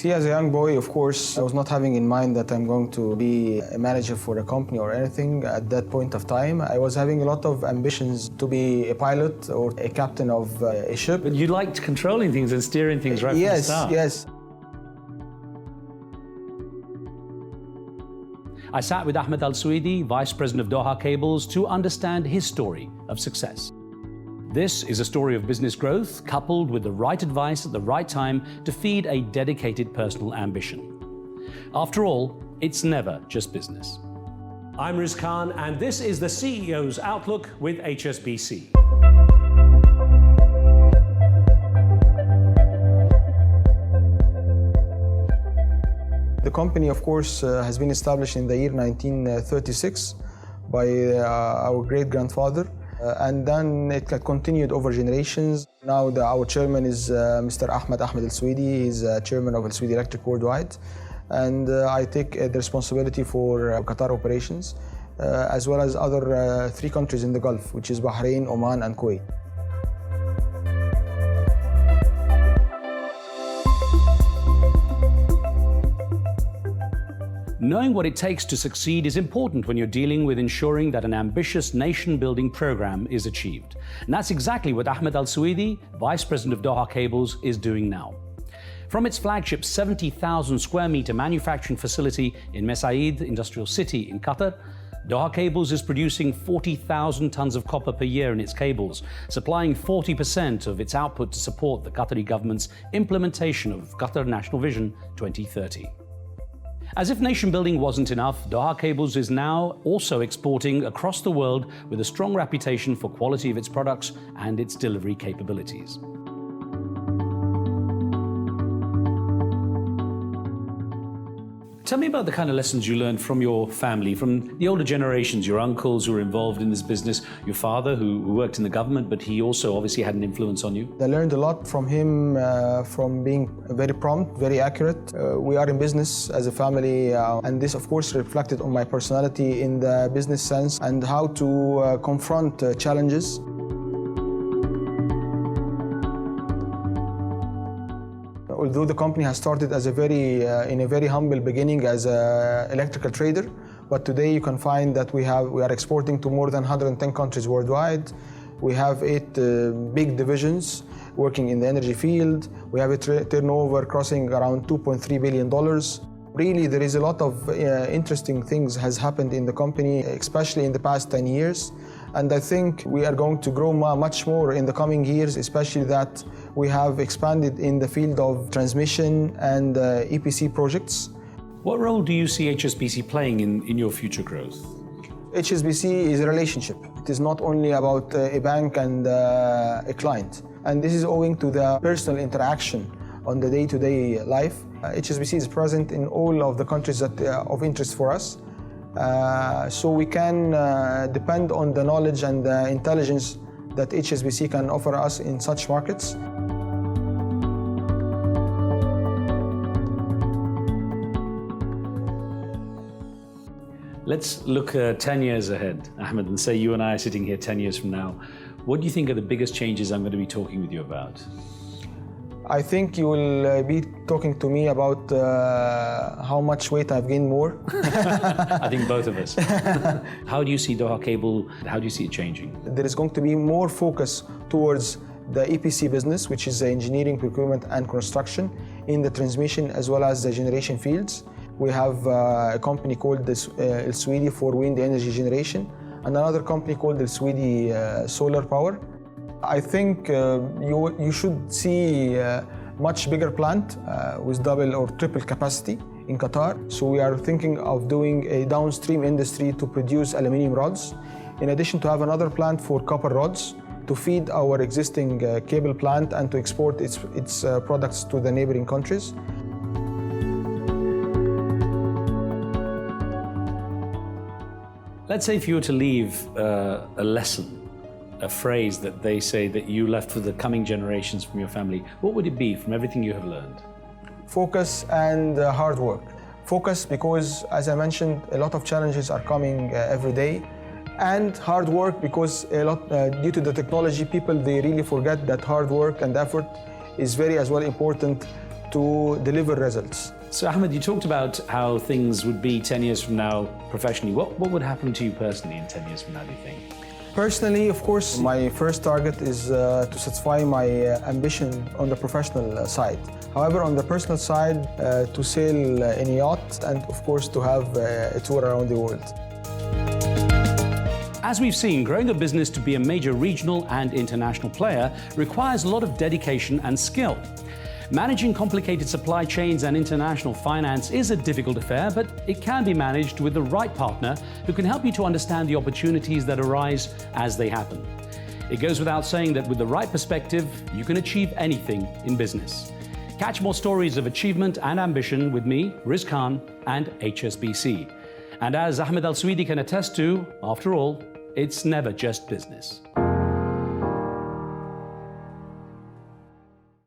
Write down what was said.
See, as a young boy, of course, I was not having in mind that I'm going to be a manager for a company or anything at that point of time. I was having a lot of ambitions to be a pilot or a captain of a ship. But you liked controlling things and steering things right from the start. Yes. I sat with Ahmed Elsewedy, Vice President of Doha Cables, to understand his story of success. This is a story of business growth coupled with the right advice at the right time to feed a dedicated personal ambition. After all, it's never just business. I'm Riz Khan, and this is the CEO's Outlook with HSBC. The company, of course, has been established in the year 1936 by our great-grandfather. And then it continued over generations. Now our chairman is Mr. Ahmed Elsewedy. He's chairman of Elsewedy Electric Worldwide. And I take the responsibility for Qatar operations, as well as other 3 countries in the Gulf, which is Bahrain, Oman, and Kuwait. Knowing what it takes to succeed is important when you're dealing with ensuring that an ambitious nation-building program is achieved. And that's exactly what Ahmed Elsewedy, Vice President of Doha Cables, is doing now. From its flagship 70,000 square meter manufacturing facility in Mesaid Industrial City in Qatar, Doha Cables is producing 40,000 tons of copper per year in its cables, supplying 40% of its output to support the Qatari government's implementation of Qatar National Vision 2030. As if nation building wasn't enough, Doha Cables is now also exporting across the world with a strong reputation for quality of its products and its delivery capabilities. Tell me about the kind of lessons you learned from your family, from the older generations, your uncles who were involved in this business, your father who worked in the government, but he also obviously had an influence on you. I learned a lot from him, from being very prompt, very accurate. We are in business as a family, and this of course reflected on my personality in the business sense and how to confront challenges. Although the company has started as in a very humble beginning as an electrical trader, but today you can find that we are exporting to more than 110 countries worldwide. We have 8 big divisions working in the energy field. We have a turnover crossing around $2.3 billion. Really, there is a lot of interesting things has happened in the company, especially in the past 10 years. And I think we are going to grow much more in the coming years, especially that we have expanded in the field of transmission and EPC projects. What role do you see HSBC playing in your future growth? HSBC is a relationship. It is not only about a bank and a client. And this is owing to the personal interaction on the day-to-day life. HSBC is present in all of the countries that are of interest for us. So we can depend on the knowledge and the intelligence that HSBC can offer us in such markets. Let's look 10 years ahead, Ahmed, and say you and I are sitting here 10 years from now. What do you think are the biggest changes I'm going to be talking with you about? I think you will be talking to me about how much weight I've gained more. I think both of us. How do you see Doha Cable? How do you see it changing? There is going to be more focus towards the EPC business, which is the engineering, procurement and construction in the transmission as well as the generation fields. We have a company called Elsewedy for wind energy generation and another company called Elsewedy solar power. I think you should see a much bigger plant with double or triple capacity in Qatar. So we are thinking of doing a downstream industry to produce aluminium rods, in addition to have another plant for copper rods to feed our existing cable plant and to export its products to the neighboring countries. Let's say if you were to leave a lesson, a phrase that they say that you left for the coming generations from your family, what would it be from everything you have learned? Focus and hard work. Focus because, as I mentioned, a lot of challenges are coming every day. And hard work because due to the technology, people, they really forget that hard work and effort is very as well important to deliver results. So Ahmed, you talked about how things would be 10 years from now professionally. What would happen to you personally in 10 years from now, do you think? Personally, of course, my first target is to satisfy my ambition on the professional side. However, on the personal side, to sail in a yacht and, of course, to have a tour around the world. As we've seen, growing a business to be a major regional and international player requires a lot of dedication and skill. Managing complicated supply chains and international finance is a difficult affair, but it can be managed with the right partner who can help you to understand the opportunities that arise as they happen. It goes without saying that with the right perspective, you can achieve anything in business. Catch more stories of achievement and ambition with me, Riz Khan, and HSBC. And as Ahmed Elsewedy can attest to, after all, it's never just business.